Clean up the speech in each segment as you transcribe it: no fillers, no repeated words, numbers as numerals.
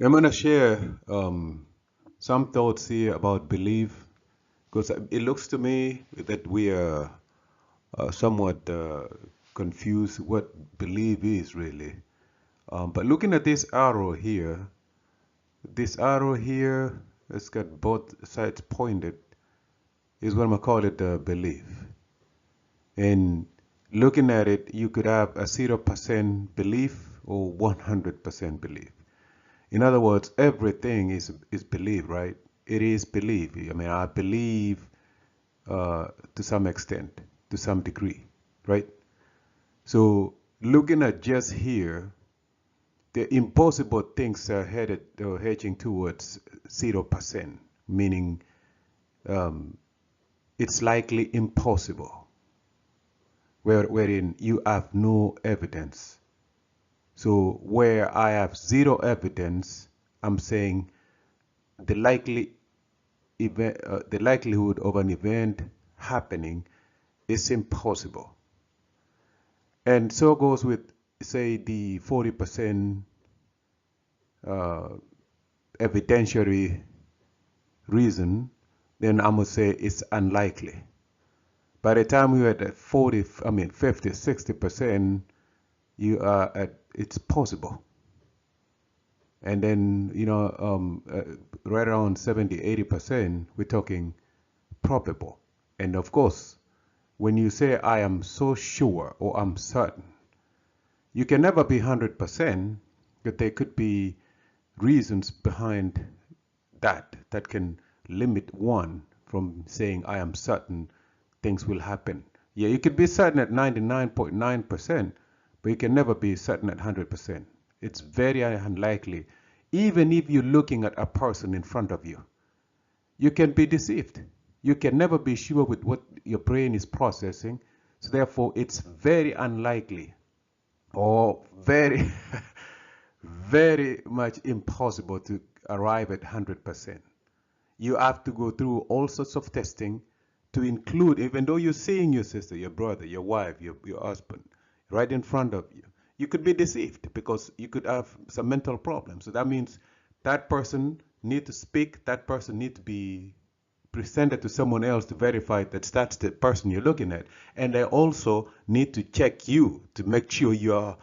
I'm going to share some thoughts here about belief because it looks to me that we are somewhat confused what belief is really. But looking at this arrow here, it's got both sides pointed, is what I'm going to call it belief. And looking at it, you could have a 0% belief or 100% belief. In other words, everything is belief, right? It is belief. I mean, I believe to some extent, to some degree, right? So looking at just here, the impossible things are headed or hedging towards 0%, meaning um, it's likely impossible, wherein you have no evidence. So where I have zero evidence, I'm saying the the likelihood of an event happening is impossible. And so goes with, say, the 40% uh, evidentiary reason, then I'm going to say it's unlikely. By the time you're at 40, I mean 50, 60%, you are at it's possible. And then, right around 70, 80%, we're talking probable. And of course, when you say I am so sure or I'm certain, you can never be 100%, but there could be reasons behind that can limit one from saying I am certain things will happen. Yeah, you could be certain at 99.9%, but you can never be certain at 100%. It's very unlikely. Even if you're looking at a person in front of you, you can be deceived. You can never be sure with what your brain is processing. So therefore, it's very unlikely or very, very much impossible to arrive at 100%. You have to go through all sorts of testing to include, even though you're seeing your sister, your brother, your wife, your husband right in front of you, you could be deceived because you could have some mental problems. So that means that person need to speak, that person need to be presented to someone else to verify that that's the person you're looking at. And they also need to check you to make sure you're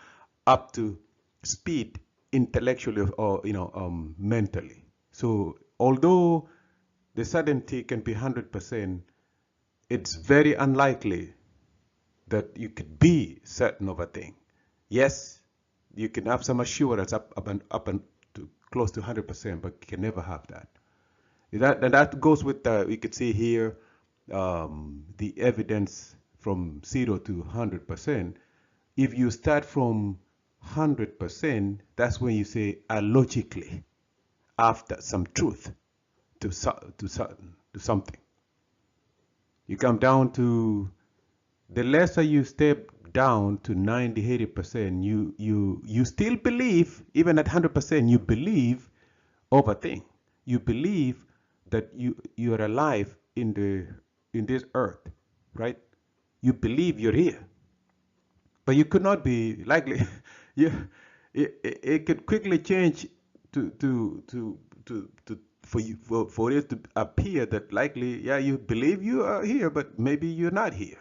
up to speed intellectually or mentally. So although the certainty can be 100%, it's very unlikely that you could be certain of a thing. Yes, you can have some assurance up and to close to 100%, but you can never have that. And that goes with we could see here the evidence from 0 to 100%. If you start from 100%, that's when you say logically after some truth to something. You come down to the lesser you step down to 90, 80%, you still believe, even at 100%, you believe of a thing. You believe that you are alive in this earth, right? You believe you're here, but you could not be likely. you, it could quickly change to for you for it to appear that likely, yeah, you believe you are here, but maybe you're not here.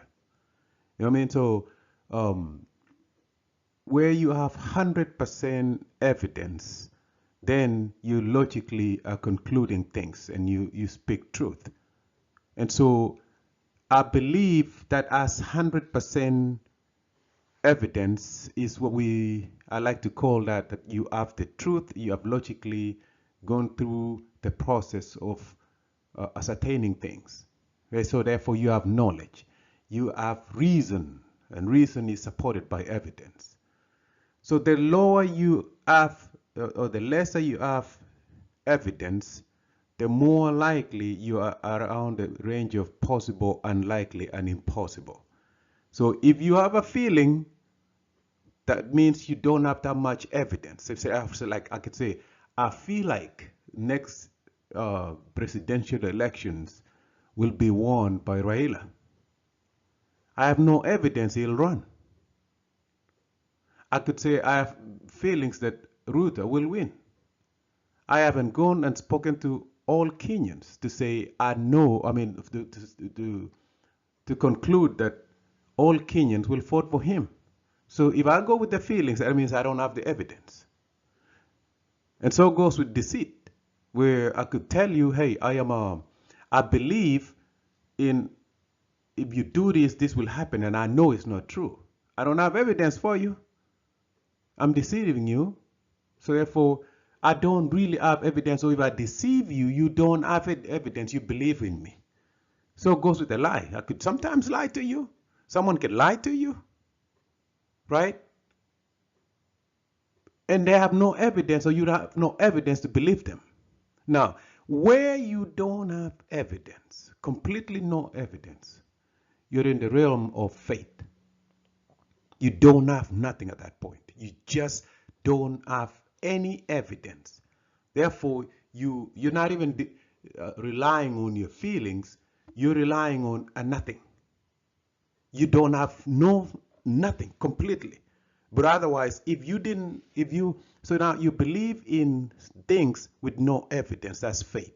You know what I mean? So um, where you have 100% evidence, then you logically are concluding things and you speak truth. And so I believe that as 100% evidence is what I like to call that you have the truth, you have logically gone through the process of ascertaining things. Okay, so therefore you have knowledge, you have reason, and reason is supported by evidence. So the lower you have, or the lesser you have evidence, the more likely you are around the range of possible, unlikely, and impossible. So if you have a feeling, that means you don't have that much evidence. So like I could say, I feel like next presidential elections will be won by Raila. I have no evidence he'll run. I could say I have feelings that Ruta will win. I haven't gone and spoken to all Kenyans to say I know. I mean, to conclude that all Kenyans will vote for him. So if I go with the feelings, that means I don't have the evidence. And so it goes with deceit, where I could tell you, hey, I believe in, if you do this, this will happen, and I know it's not true. I don't have evidence for you. I'm deceiving you. So therefore, I don't really have evidence. So if I deceive you, you don't have evidence. You believe in me. So it goes with a lie. I could sometimes lie to you. Someone can lie to you, right? And they have no evidence, or you have no evidence to believe them. Now, where you don't have evidence, completely no evidence, you're in the realm of faith. You don't have nothing at that point. You just don't have any evidence. Therefore, you're not even relying on your feelings. You're relying on a nothing. You don't have nothing completely. But otherwise, so now you believe in things with no evidence. That's faith.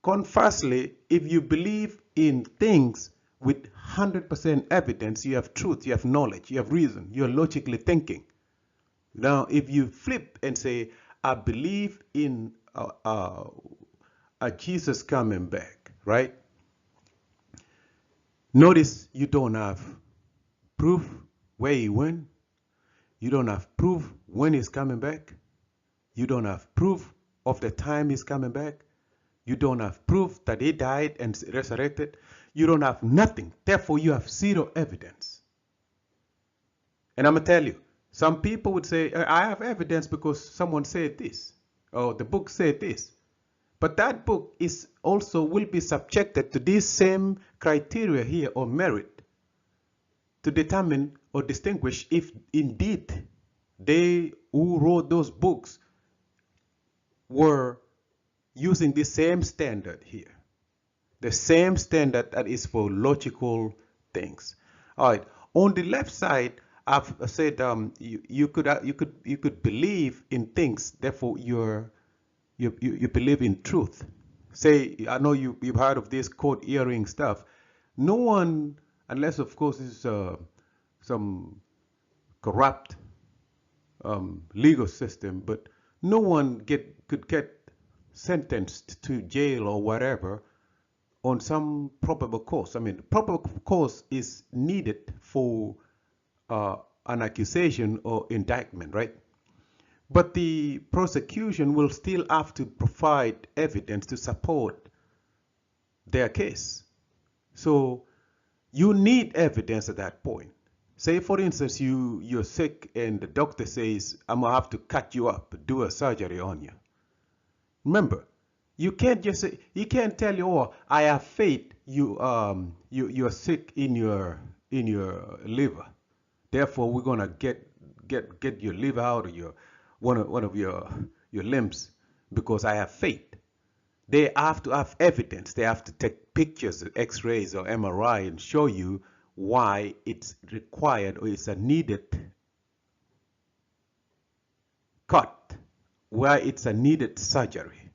Conversely, if you believe in things with 100% evidence, you have truth, you have knowledge, you have reason, you're logically thinking. Now, if you flip and say, I believe in a Jesus coming back, right? Notice you don't have proof where he went. You don't have proof when he's coming back. You don't have proof of the time he's coming back. You don't have proof that he died and resurrected. You don't have nothing. Therefore, you have zero evidence. And I'm going to tell you, some people would say, I have evidence because someone said this, or the book said this. But that book is also will be subjected to this same criteria here, or merit, to determine or distinguish if indeed they who wrote those books were using the same standard here. The same standard that is for logical things. All right. On the left side, I've said you could believe in things. Therefore, you believe in truth. Say, I know you've heard of this court hearing stuff. No one, unless of course it's some corrupt legal system, but no one could get sentenced to jail or whatever on some probable cause. I mean, probable cause is needed for an accusation or indictment, right? But the prosecution will still have to provide evidence to support their case. So you need evidence at that point. Say, for instance, you're sick and the doctor says, I'm going to have to cut you up, do a surgery on you. Remember, you can't just say, he can't tell you, oh, I have faith you're sick in your liver. Therefore, we're going to get your liver out of one of your limbs because I have faith. They have to have evidence. They have to take pictures, X-rays or MRI, and show you why it's required or it's a needed cut, why it's a needed surgery.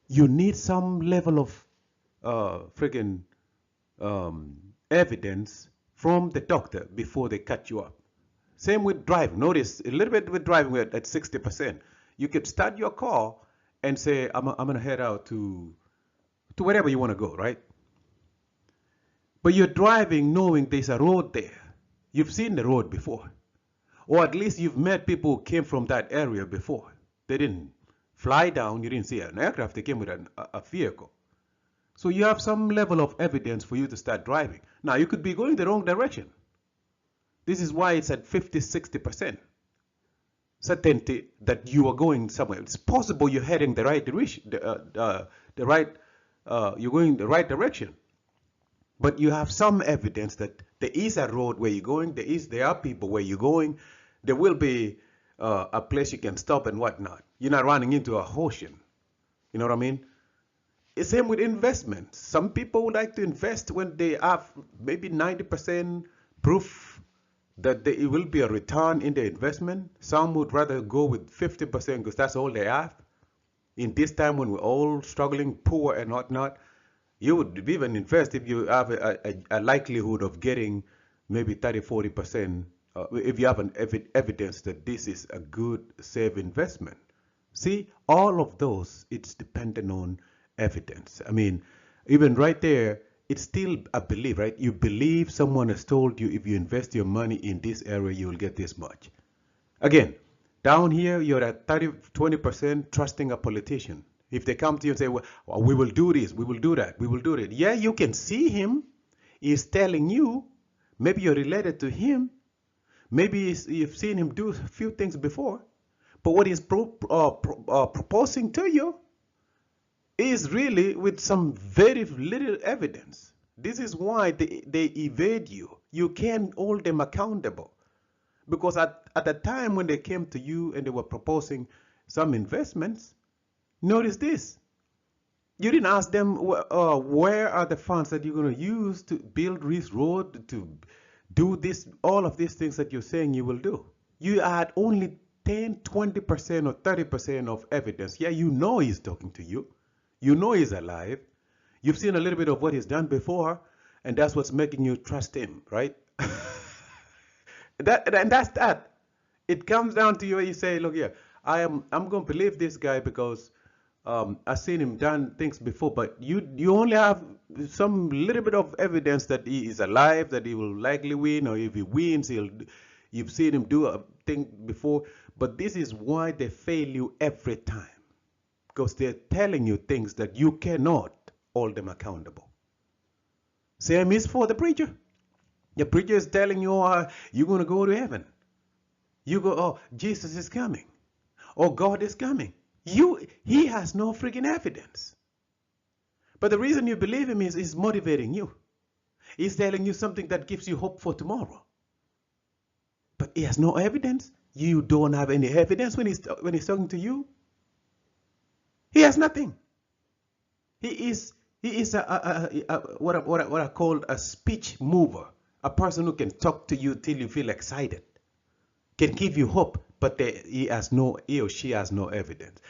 You need some level of evidence from the doctor before they cut you up. Same with driving. Notice a little bit with driving, we're at 60%. You could start your car and say, I'm going to head out to wherever you want to go, right? But you're driving knowing there's a road there. You've seen the road before. Or at least you've met people who came from that area before. They didn't fly down, you didn't see an aircraft, they came with a vehicle. So you have some level of evidence for you to start driving. Now, you could be going the wrong direction. This is why it's at 50, 60% certainty that you are going somewhere. It's possible you're heading the right direction, you're going the right direction. But you have some evidence that there is a road where you're going, there are people where you're going, there will be a place you can stop and whatnot. You're not running into a ocean. You know what I mean? It's same with investments. Some people would like to invest when they have maybe 90% proof that it will be a return in the investment. Some would rather go with 50% because that's all they have. In this time when we're all struggling, poor and whatnot, you would even invest if you have a likelihood of getting maybe 30, 40%, if you have an evidence that this is a good, safe investment. See, all of those, it's dependent on evidence. I mean, even right there, it's still a belief, right? You believe someone has told you if you invest your money in this area, you will get this much. Again, down here, you're at 30, 20% trusting a politician. If they come to you and say, well, we will do this, we will do that, we will do that. Yeah, you can see him. He's telling you. Maybe you're related to him. Maybe you've seen him do a few things before. But what he's proposing to you is really with some very little evidence. This is why they evade you. You can't hold them accountable. Because at the time when they came to you and they were proposing some investments, notice this. You didn't ask them where are the funds that you're going to use to build this road, to do this, all of these things that you're saying you will do. You had only 10, 20% or 30% of evidence. Yeah, you know he's talking to you. You know he's alive. You've seen a little bit of what he's done before, and that's what's making you trust him, right? And that's that. It comes down to you where you say, look here, I'm going to believe this guy because I've seen him done things before, but you only have some little bit of evidence that he is alive, that he will likely win, or if he wins, you've seen him do a thing before. But this is why they fail you every time, because they're telling you things that you cannot hold them accountable. Same is for the preacher. The preacher is telling you, you're going to go to heaven. You go, oh, Jesus is coming. Oh, God is coming. He has no freaking evidence. But the reason you believe him is motivating you. He's telling you something that gives you hope for tomorrow. But he has no evidence. You don't have any evidence when he's talking to you. He has nothing. He is what I call a speech mover, a person who can talk to you till you feel excited, can give you hope, but he or she has no evidence.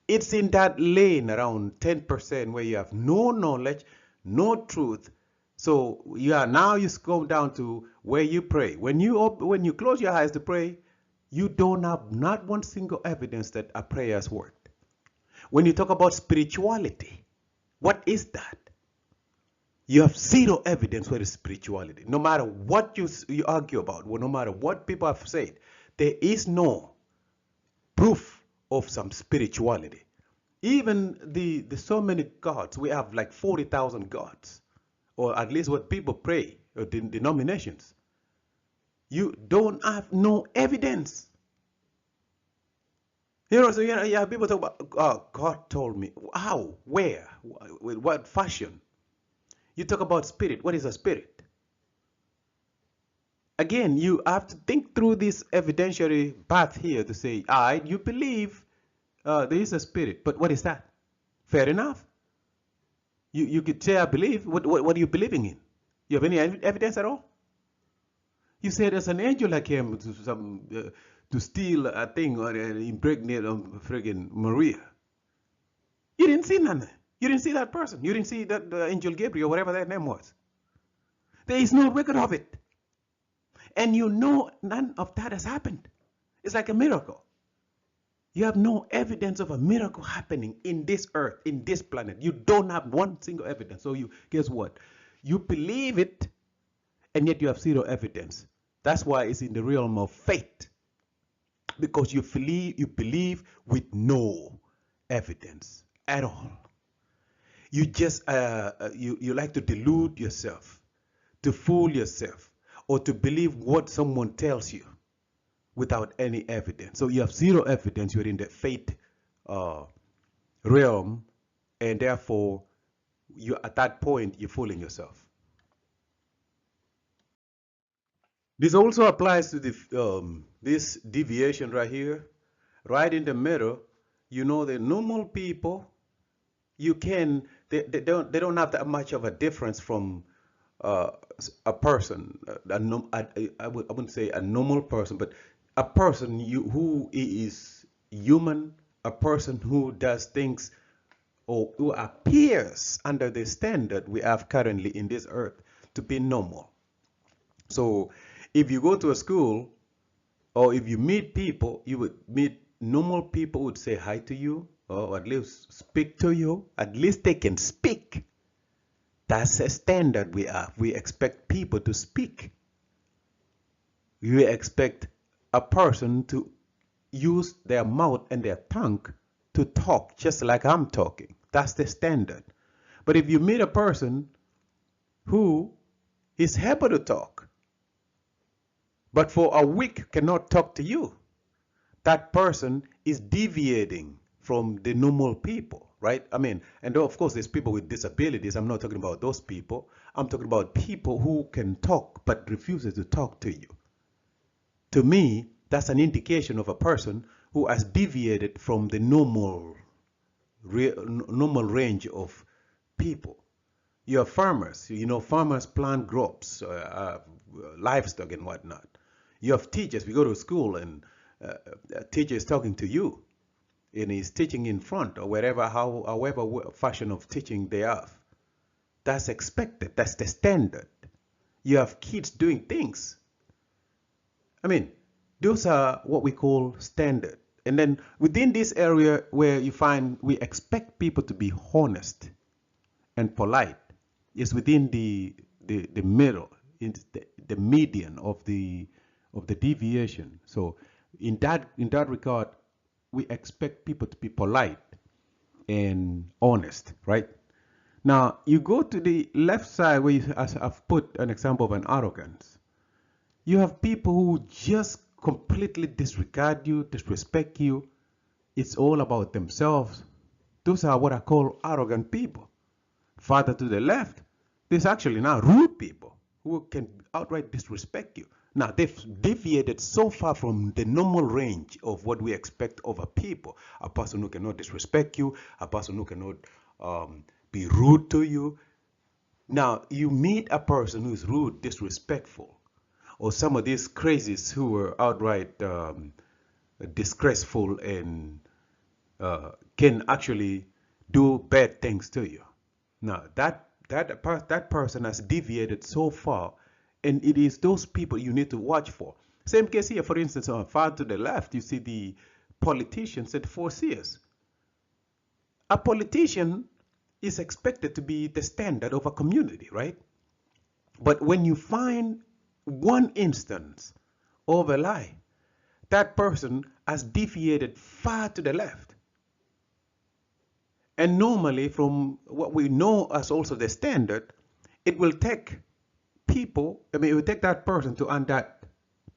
It's in that lane around 10% where you have no knowledge, no truth. So now you go down to where you pray. When you close your eyes to pray, you don't have not one single evidence that a prayer has worked. When you talk about spirituality, what is that? You have zero evidence for spirituality. No matter what you argue about, no matter what people have said, there is no proof of some spirituality. Even the so many gods, we have like 40,000 gods, or at least what people pray, or denominations. You don't have no evidence. So people talk about, God told me. How? Where? With what fashion? You talk about spirit. What is a spirit? Again, you have to think through this evidentiary path here to say, you believe there is a spirit, but what is that? Fair enough. You could say, I believe. What are you believing in? You have any evidence at all? You say there's an angel that came to steal a thing or impregnate friggin' Maria. You didn't see none. You didn't see that person. You didn't see that angel Gabriel, whatever that name was. There is no record of it. And you know none of that has happened. It's like a miracle. You have no evidence of a miracle happening in this earth, in this planet. You don't have one single evidence. So guess what? You believe it, and yet you have zero evidence. That's why it's in the realm of faith. Because you believe with no evidence at all. You just you like to delude yourself, to fool yourself, or to believe what someone tells you without any evidence. So you have zero evidence. You're in the faith realm, and therefore at that point you're fooling yourself. This also applies to this deviation right here, right in the middle. You know, the normal people, they don't have that much of a difference from a person, I wouldn't say a normal person, but a person who is human, a person who does things or who appears under the standard we have currently in this earth to be normal. So if you go to a school or if you meet people, you would meet normal people would say hi to you or at least speak to you. At least they can speak. That's a standard we have. We expect people to speak. We expect a person to use their mouth and their tongue to talk just like I'm talking. That's the standard. But if you meet a person who is able to talk, but for a week cannot talk to you, that person is deviating from the normal people, right? I mean, and of course there's people with disabilities. I'm not talking about those people. I'm talking about people who can talk but refuses to talk to you. To me, that's an indication of a person who has deviated from the normal range of people. You have farmers. You know, farmers plant crops, livestock and whatnot. You have teachers. We go to school and a teacher is talking to you and he's teaching in front or wherever, however fashion of teaching they have. That's expected. That's the standard. You have kids doing things. I mean, those are what we call standard. And then within this area where you find we expect people to be honest and polite is within the middle, in the median of the deviation. So in that regard, we expect people to be polite and honest, right? Now you go to the left side where as I've put an example of an arrogance. You have people who just completely disregard you, disrespect you. It's all about themselves. Those are what I call arrogant people. Farther to the left, there's actually now rude people who can outright disrespect you. Now, they've deviated so far from the normal range of what we expect of a people. A person who cannot disrespect you, a person who cannot be rude to you. Now, you meet a person who's rude, disrespectful, or some of these crazies who were outright disgraceful and can actually do bad things to you. Now, that person has deviated so far, and it is those people you need to watch for. Same case here, for instance, on far to the left, you see the politicians and foreseers. A politician is expected to be the standard of a community, right? But when you find one instance of a lie, that person has deviated far to the left. And normally, from what we know as also the standard, it will take people, I mean, it will take that person to earn that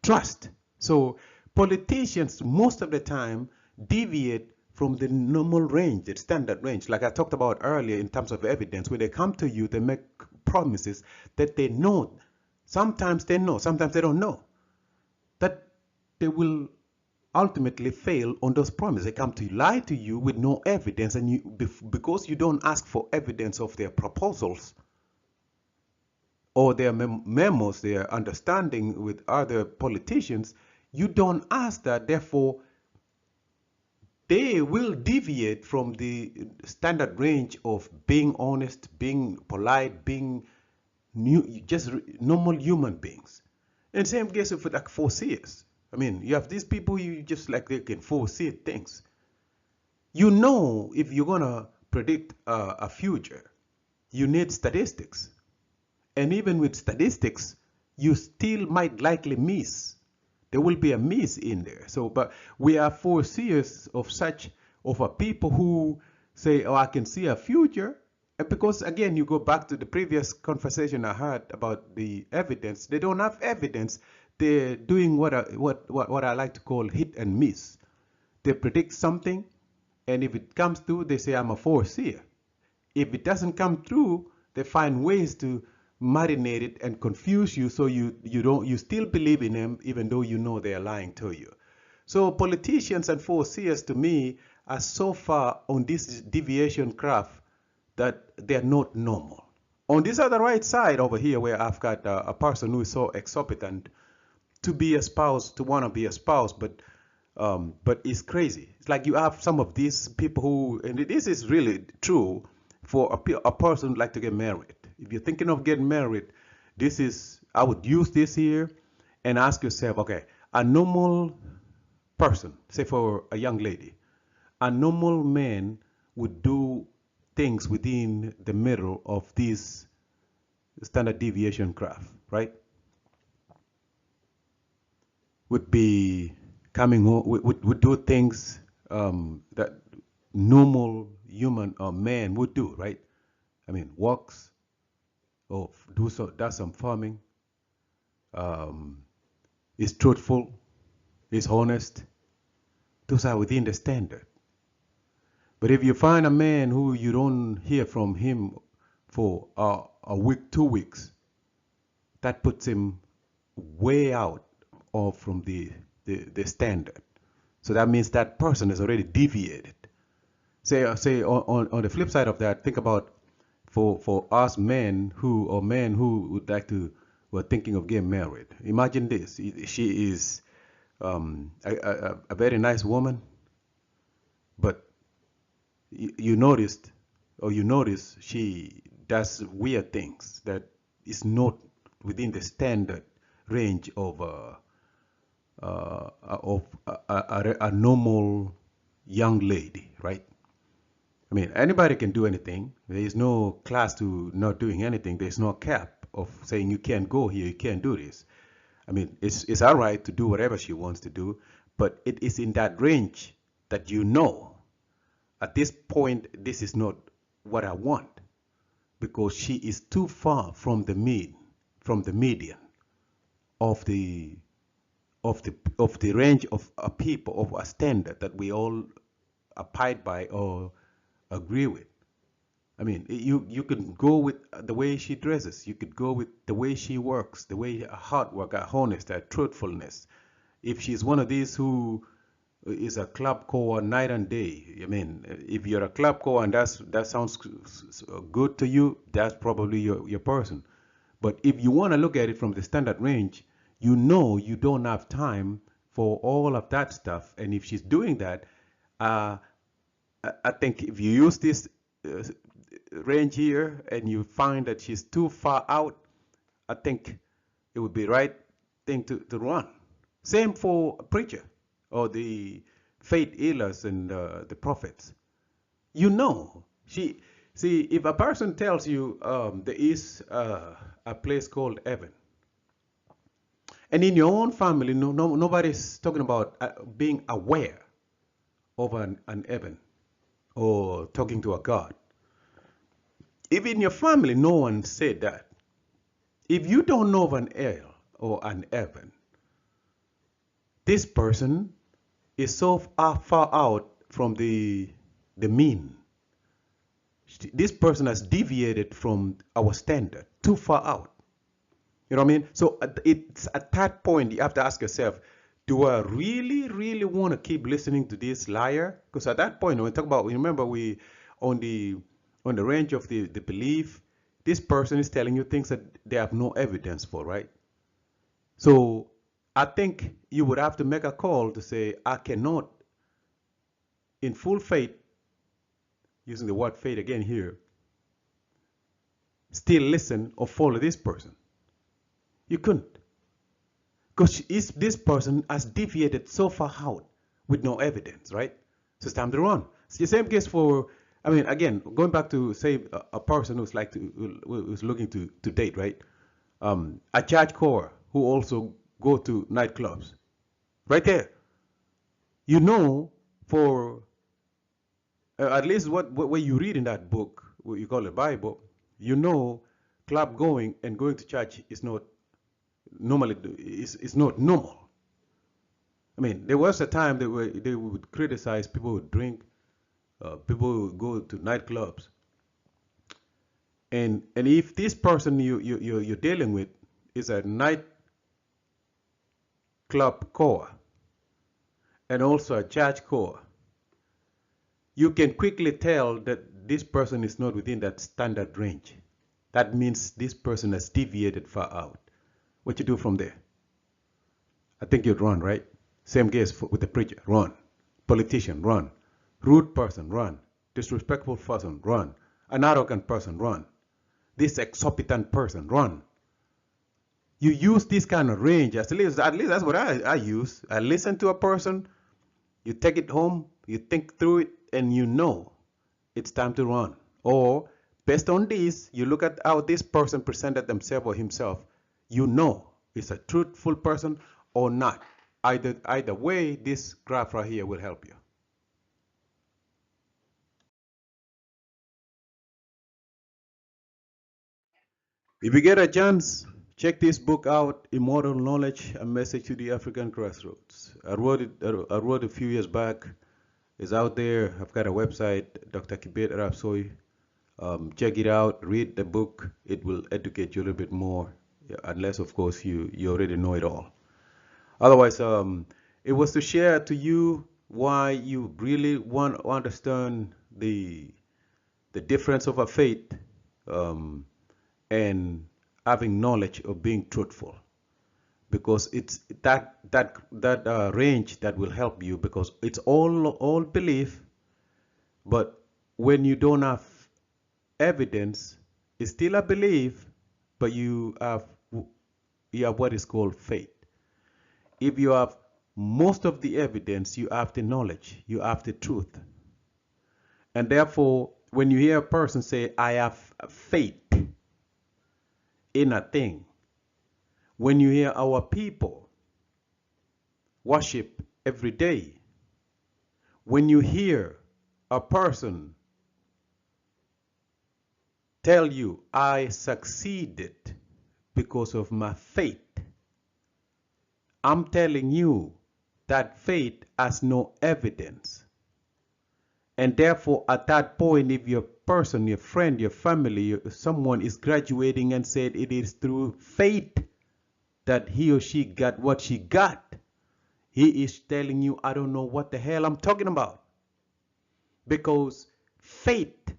trust. So politicians, most of the time, deviate from the normal range, the standard range. Like I talked about earlier in terms of evidence, when they come to you, they make promises that they know. Sometimes they know, sometimes they don't know. That they will ultimately fail on those promises. They come to lie to you with no evidence, and because you don't ask for evidence of their proposals or their memos, their understanding with other politicians, you don't ask that. Therefore, they will deviate from the standard range of being honest, being polite, being just normal human beings. And same case with like foreseers. I mean, you have these people you just like they can foresee things. You know, if you're gonna predict a future, you need statistics. And even with statistics, you still might likely miss. There will be a miss in there. So, but we are foreseers of a people who say, oh, I can see a future. And because again, you go back to the previous conversation I had about the evidence. They don't have evidence. They're doing what I like to call hit and miss. They predict something, and if it comes through, they say I'm a foreseer. If it doesn't come through, they find ways to marinate it and confuse you, so you still believe in them even though you know they are lying to you. So politicians and foreseers to me are so far on this deviation graph that they are not normal. On this other right side over here, where I've got a person who is so exorbitant to be a spouse, to want to be a spouse, but it's crazy. It's like you have some of these people who, and this is really true for a person who'd like to get married. If you're thinking of getting married, I would use this here and ask yourself, okay, a normal person, say for a young lady, a normal man would do things within the middle of this standard deviation graph, right? Would be coming home, would do things that normal human or man would do, right? I mean, walks or does some farming, um, is truthful, is honest. Those are within the standard. But if you find a man who you don't hear from him for a week, 2 weeks, that puts him way out of from the standard. So that means that person has already deviated. Say on the flip side of that, think about for us men who would like to were thinking of getting married. Imagine this: she is a very nice woman, but you notice she does weird things that is not within the standard range of a normal young lady, right? I mean, anybody can do anything. There is no class to not doing anything. There's no cap of saying you can't go here, you can't do this. I mean, it's all right to do whatever she wants to do, but it is in that range that you know, at this point, this is not what I want, because she is too far from the median of the range of a people, of a standard that we all abide by or agree with. I mean, you can go with the way she dresses. You could go with the way she works, the way her hard work, her honest, her truthfulness. If she's one of these who is a club core night and day, I mean, if you're a club core and that sounds good to you, that's probably your person. But if you want to look at it from the standard range, you know you don't have time for all of that stuff. And if she's doing that, I think if you use this range here and you find that she's too far out, I think it would be the right thing to run. Same for a preacher or the faith healers and the prophets. You know, see, if a person tells you there is a place called heaven, and in your own family, nobody's talking about being aware of an heaven or talking to a God. If in your family no one said that, if you don't know of an hell or an heaven, this person is so far out from the mean. This person has deviated from our standard, too far out. You know what I mean? So it's at that point you have to ask yourself, do I really, really want to keep listening to this liar? Because at that point, when we talk about, remember we on the range of the belief, this person is telling you things that they have no evidence for, right? So I think you would have to make a call to say, I cannot, in full faith, using the word faith again here, still listen or follow this person. You couldn't. Because this person has deviated so far out with no evidence, right? So it's time to run. It's the same case for, I mean, again, going back to, say, a person who's looking to date, right? A church core who also go to nightclubs. Right there. You know, for at least what you read in that book, what you call the Bible, you know, club going and going to church is not normally is not normal. I mean, there was a time they would criticize people who drink, people who go to nightclubs, and if this person you're dealing with is a nightclub core and also a church core, you can quickly tell that this person is not within that standard range. that means this person has deviated far out. What you do from there? I think you'd run, right? Same case with the preacher, run. Politician, run. Rude person, run. Disrespectful person, run. An arrogant person, run. This exorbitant person, run. You use this kind of range, at least that's what I use. I listen to a person, you take it home, you think through it, and you know it's time to run. Or based on this, you look at how this person presented themselves or himself, you know it's a truthful person or not. Either way, this graph right here will help you. If you get a chance, check this book out, Immortal Knowledge, A Message to the African Crossroads. I wrote it a few years back. It's out there. I've got a website, Dr. Kibet Rapsoy. Check it out, read the book. It will educate you a little bit more, unless, of course, you already know it all. Otherwise, it was to share to you why you really want to understand the difference of a faith and having knowledge of being truthful, because it's that range that will help you, because it's all belief, but when you don't have evidence, it's still a belief, but you have what is called faith. If you have most of the evidence, you have the knowledge, you have the truth. And therefore, when you hear a person say, I have faith in a thing, when you hear our people worship every day, when you hear a person tell you, I succeeded because of my faith, I'm telling you that faith has no evidence. And therefore, at that point, if your person, your friend, your family, someone is graduating and said it is through faith that he or she got what she got, he is telling you, I don't know what the hell I'm talking about. Because faith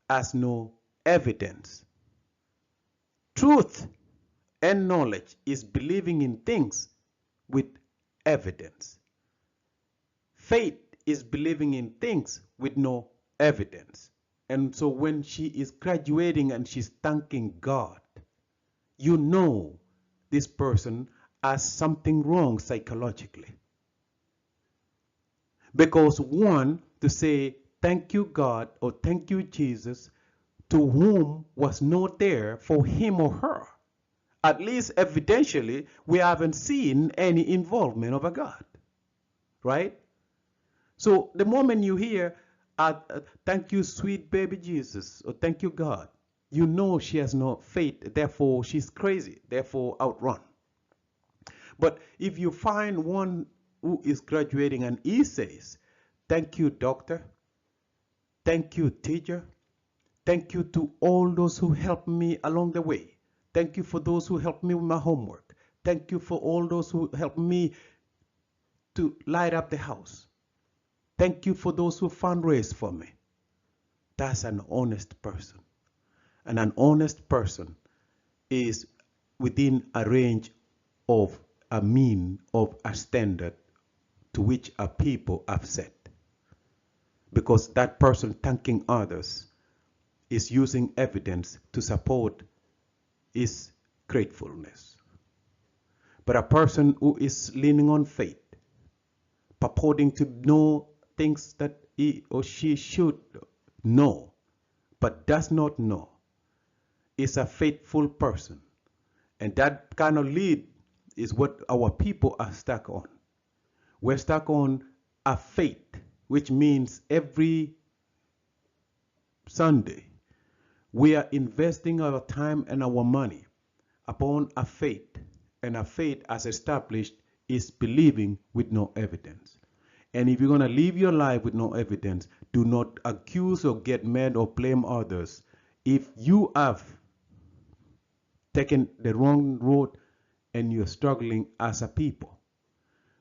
has no evidence. Truth and knowledge is believing in things with evidence. Faith is believing in things with no evidence. And so when she is graduating and she's thanking God, you know this person has something wrong psychologically. Because one, to say thank you God or thank you Jesus, to whom was not there for him or her. At least evidentially, we haven't seen any involvement of a God, right? So the moment you hear, thank you, sweet baby Jesus, or thank you, God, you know she has no faith, therefore she's crazy, therefore outrun. But if you find one who is graduating and he says, thank you, doctor, thank you, teacher, thank you to all those who helped me along the way. Thank you for those who helped me with my homework. Thank you for all those who helped me to light up the house. Thank you for those who fundraised for me. That's an honest person. And an honest person is within a range of a mean of a standard to which a people have set. Because that person thanking others is using evidence to support his gratefulness. But a person who is leaning on faith, purporting to know things that he or she should know, but does not know, is a faithful person. And that kind of lead is what our people are stuck on. We're stuck on a faith, which means every Sunday we are investing our time and our money upon a faith. And a faith, as established, is believing with no evidence. And if you're going to live your life with no evidence, do not accuse or get mad or blame others if you have taken the wrong road and you're struggling as a people,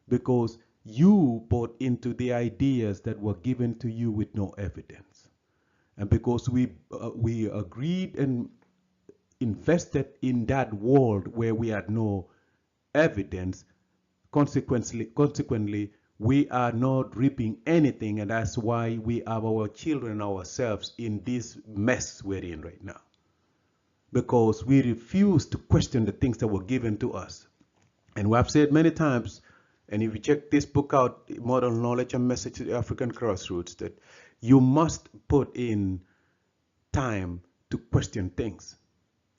because you bought into the ideas that were given to you with no evidence. And because we agreed and invested in that world where we had no evidence. Consequently, we are not reaping anything, and that's why we have our children ourselves in this mess we're in right now. Because we refuse to question the things that were given to us. And we have said many times, and if you check this book out, Modern Knowledge and Message to the African Crossroads, that you must put in time to question things.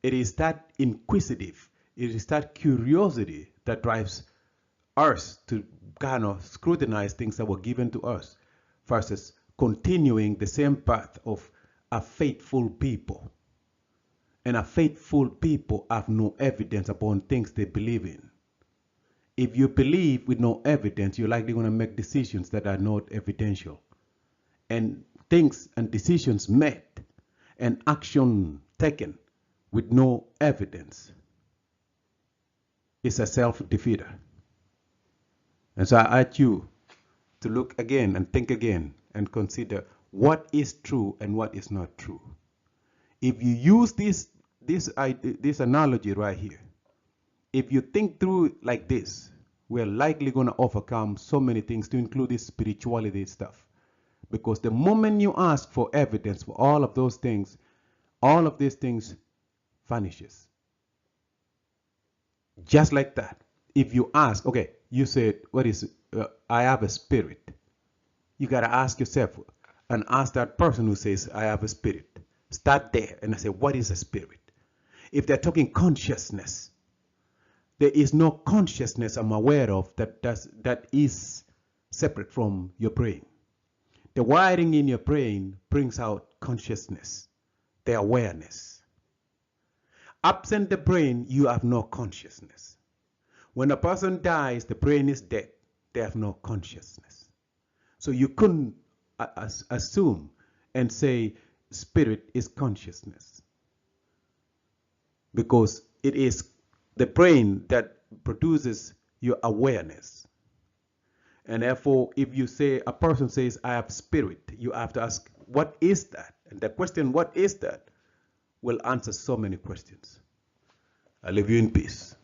It is that inquisitive, it is that curiosity that drives us to kind of scrutinize things that were given to us versus continuing the same path of a faithful people. And a faithful people have no evidence upon things they believe in. If you believe with no evidence, you're likely going to make decisions that are not evidential. And things and decisions made and action taken with no evidence is a self-defeater. And so I urge you to look again and think again and consider what is true and what is not true. If you use this analogy right here, if you think through it like this, we're likely going to overcome so many things, to include this spirituality stuff. Because the moment you ask for evidence for all of those things, all of these things vanishes. Just like that. If you ask, okay, you said, what is I have a spirit. You got to ask yourself and ask that person who says, I have a spirit. Start there and I say, what is a spirit? If they're talking consciousness, there is no consciousness I'm aware of that is separate from your brain. The wiring in your brain brings out consciousness, the awareness. Absent the brain, you have no consciousness. When a person dies, the brain is dead. They have no consciousness. So you couldn't assume and say spirit is consciousness, because it is the brain that produces your awareness. And therefore, if you say, a person says, I have spirit, you have to ask, what is that? And the question, what is that, will answer so many questions. I leave you in peace.